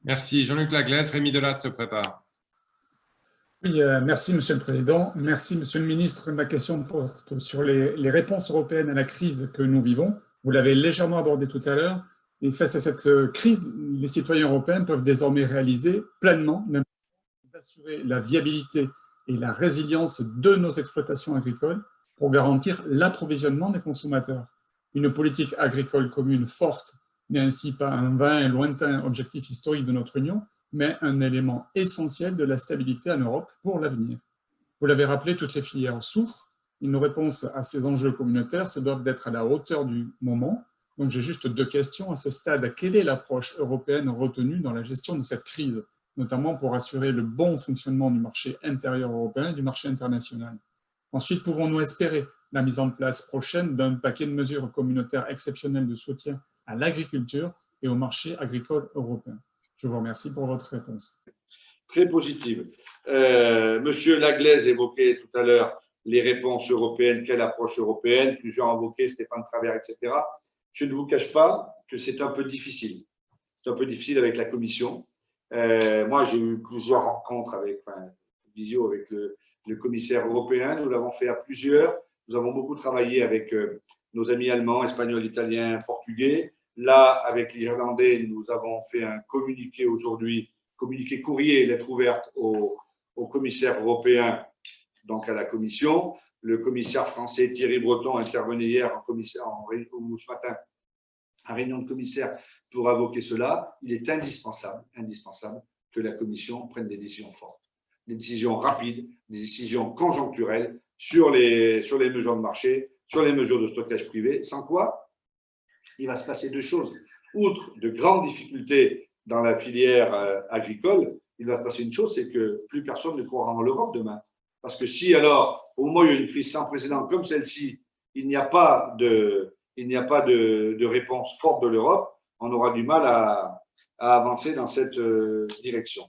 Merci. Jean-Luc Laglaise, Rémi Delatte se prépare. Oui, merci Monsieur le Président. Merci Monsieur le Ministre. Ma question porte sur les réponses européennes à la crise que nous vivons. Vous l'avez légèrement abordé tout à l'heure. Et face à cette crise, les citoyens européens peuvent désormais réaliser pleinement d'assurer la viabilité et la résilience de nos exploitations agricoles pour garantir l'approvisionnement des consommateurs. Une politique agricole commune forte n'est ainsi pas un vain et lointain objectif historique de notre Union, mais un élément essentiel de la stabilité en Europe pour l'avenir. Vous l'avez rappelé, toutes les filières souffrent. Nos réponses à ces enjeux communautaires se doivent d'être à la hauteur du moment. Donc j'ai juste deux questions à ce stade. Quelle est l'approche européenne retenue dans la gestion de cette crise, notamment pour assurer le bon fonctionnement du marché intérieur européen et du marché international? Ensuite, pouvons-nous espérer la mise en place prochaine d'un paquet de mesures communautaires exceptionnelles de soutien à l'agriculture et au marché agricole européen? Je vous remercie pour votre réponse. Très positive. Monsieur Laglaise évoquait tout à l'heure les réponses européennes, quelle approche européenne, plusieurs ont invoqué Stéphane Travert, etc. Je ne vous cache pas que c'est un peu difficile. C'est un peu difficile avec la Commission. Moi, j'ai eu plusieurs rencontres avec le commissaire européen. Nous l'avons fait à plusieurs. Nous avons beaucoup travaillé avec nos amis allemands, espagnols, italiens, portugais. Là, avec l'Irlandais, nous avons fait un communiqué aujourd'hui, communiqué courrier, lettre ouverte au commissaire européen, donc à la Commission. Le commissaire français Thierry Breton intervenait hier ce matin en réunion de commissaire pour invoquer cela. Il est indispensable que la Commission prenne des décisions fortes, des décisions rapides, des décisions conjoncturelles sur les mesures de marché, sur les mesures de stockage privé, sans quoi il va se passer deux choses. Outre de grandes difficultés dans la filière agricole, il va se passer une chose, c'est que plus personne ne croira en l'Europe demain. Parce que si alors, au moment où il y a une crise sans précédent comme celle-ci, il n'y a pas de réponse forte de l'Europe, on aura du mal à avancer dans cette direction.